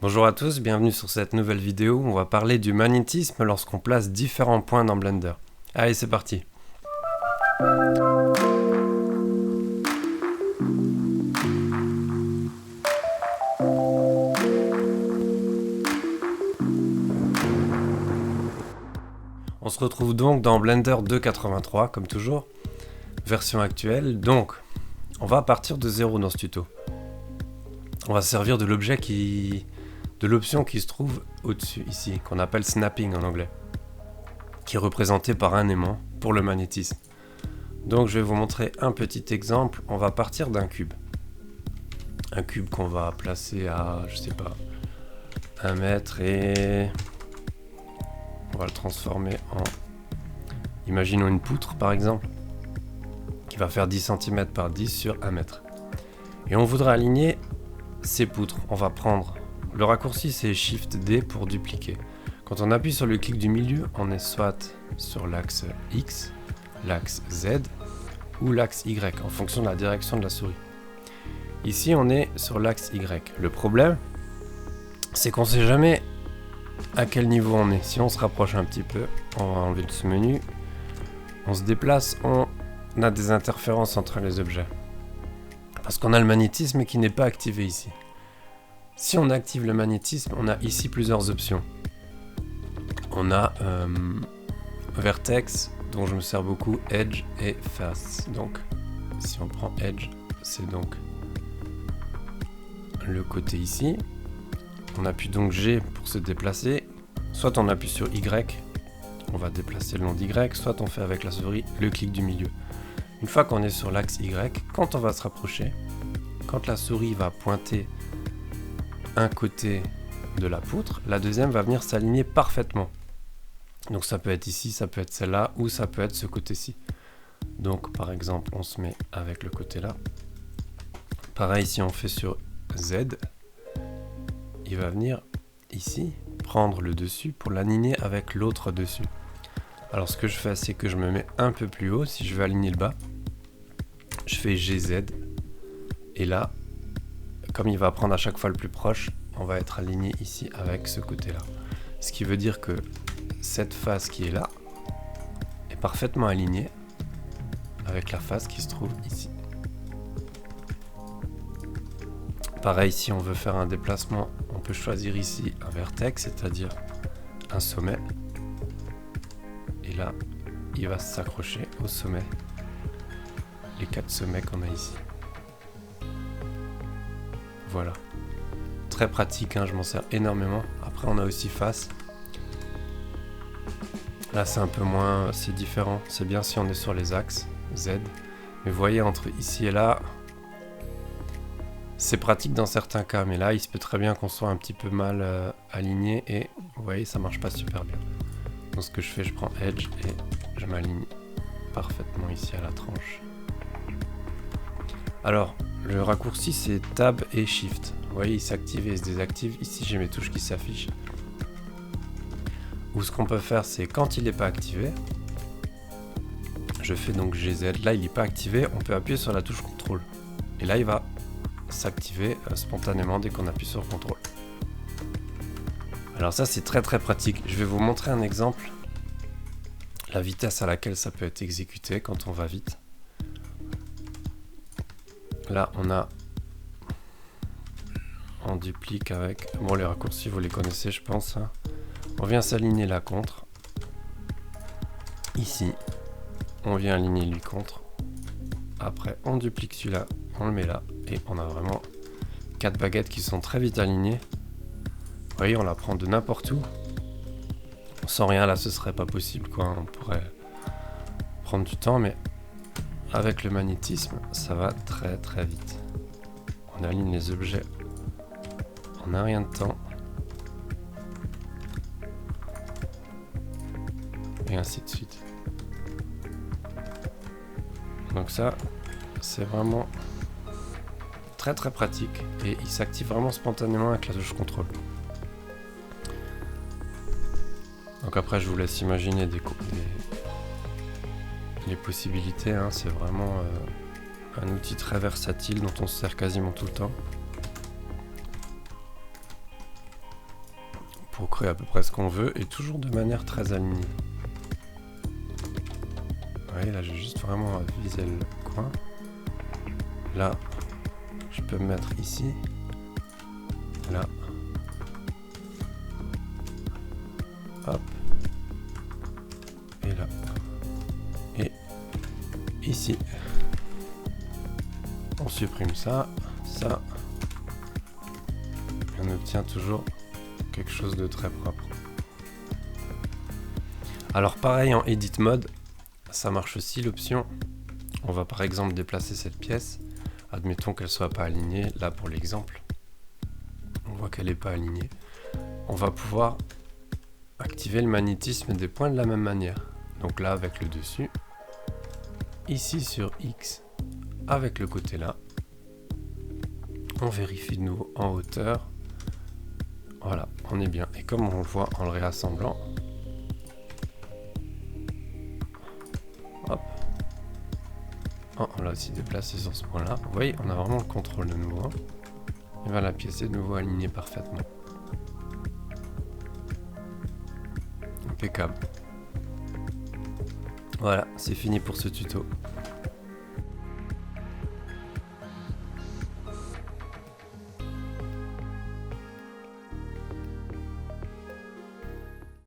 Bonjour à tous, bienvenue sur cette nouvelle vidéo où on va parler du magnétisme lorsqu'on place différents points dans Blender. Allez, c'est parti. On se retrouve donc dans Blender 2.83 comme toujours, version actuelle. Donc, on va partir de zéro dans ce tuto. On va se servir de l'objet de l'option qui se trouve au-dessus ici, qu'on appelle snapping en anglais, qui est représenté par un aimant pour le magnétisme. Donc je vais vous montrer un petit exemple. On va partir d'un cube. Un cube qu'on va placer à, je sais pas, 1 mètre et on va le transformer en, imaginons une poutre par exemple, qui va faire 10 cm par 10 sur 1 mètre. Et on voudra aligner ces poutres. On va prendre, le raccourci c'est Shift D pour dupliquer. Quand on appuie sur le clic du milieu, on est soit sur l'axe X, l'axe Z ou l'axe Y en fonction de la direction de la souris. Ici on est sur l'axe Y. Le problème c'est qu'on ne sait jamais à quel niveau on est. Si on se rapproche un petit peu, on va enlever ce menu, on se déplace, on a des interférences entre les objets. Parce qu'on a le magnétisme qui n'est pas activé ici. Si on active le magnétisme, on a ici plusieurs options. On a Vertex, dont je me sers beaucoup, Edge et Face. Donc, si on prend Edge, c'est donc le côté ici. On appuie donc G pour se déplacer. Soit on appuie sur Y, on va déplacer le long d'Y, soit on fait avec la souris le clic du milieu. Une fois qu'on est sur l'axe Y, quand on va se rapprocher, quand la souris va pointer un côté de la poutre, la deuxième va venir s'aligner parfaitement. Donc ça peut être ici, ça peut être celle-là, ou ça peut être ce côté-ci. Donc par exemple, on se met avec le côté là. Pareil, si on fait sur Z, il va venir ici, prendre le dessus pour l'aligner avec l'autre dessus. Alors ce que je fais, c'est que je me mets un peu plus haut. Si je veux aligner le bas, je fais GZ. Et là, comme il va prendre à chaque fois le plus proche, on va être aligné ici avec ce côté-là. Ce qui veut dire que cette face qui est là est parfaitement alignée avec la face qui se trouve ici. Pareil, si on veut faire un déplacement, on peut choisir ici un vertex, c'est-à-dire un sommet. Et là, il va s'accrocher au sommet, les 4 sommets qu'on a ici. Voilà. Très pratique, hein, je m'en sers énormément. Après, on a aussi face. Là, c'est un peu moins, c'est différent. C'est bien si on est sur les axes Z. Mais vous voyez, entre ici et là, c'est pratique dans certains cas. Mais là, il se peut très bien qu'on soit un petit peu mal aligné. Et vous voyez, ça marche pas super bien. Donc, ce que je fais, je prends Edge et je m'aligne parfaitement ici à la tranche. Alors, le raccourci, c'est Tab et Shift. Vous voyez, il s'active et il se désactive. Ici, j'ai mes touches qui s'affichent. Ou ce qu'on peut faire, c'est quand il n'est pas activé, je fais donc GZ. Là, il n'est pas activé, on peut appuyer sur la touche CTRL. Et là, il va s'activer spontanément dès qu'on appuie sur CTRL. Alors ça, c'est très très pratique. Je vais vous montrer un exemple. La vitesse à laquelle ça peut être exécuté quand on va vite. Là, on duplique avec... Bon, les raccourcis, vous les connaissez, je pense. Hein. On vient s'aligner là contre. Ici, on vient aligner lui contre. Après, on duplique celui-là, on le met là. Et on a vraiment 4 baguettes qui sont très vite alignées. Vous voyez, on la prend de n'importe où. Sans rien, là, ce serait pas possible, quoi. On pourrait prendre du temps, mais avec le magnétisme, ça va très très vite. On aligne les objets en un rien de temps. Et ainsi de suite. Donc ça, c'est vraiment très très pratique. Et il s'active vraiment spontanément avec la touche CTRL. Donc après, je vous laisse imaginer les possibilités. Hein. C'est vraiment un outil très versatile dont on se sert quasiment tout le temps. pour créer à peu près ce qu'on veut et toujours de manière très alignée. Vous voyez, là, j'ai juste vraiment à viser le coin. Là, je peux me mettre ici. Là. Hop. Et là. Et ici. On supprime ça, ça. Et on obtient toujours quelque chose de très propre. Alors pareil en Edit Mode, ça marche aussi l'option. On va par exemple déplacer cette pièce. Admettons qu'elle soit pas alignée. Là pour l'exemple, on voit qu'elle n'est pas alignée. On va pouvoir activer le magnétisme des points de la même manière. Donc là avec le dessus. Ici sur X avec le côté là. On vérifie de nouveau en hauteur. Voilà, on est bien. Et comme on le voit en le réassemblant, hop, oh, on l'a aussi déplacé sur ce point-là. Vous voyez, on a vraiment le contrôle de nouveau. Hein. Et bien la pièce est de nouveau alignée parfaitement. Impeccable. Voilà, c'est fini pour ce tuto.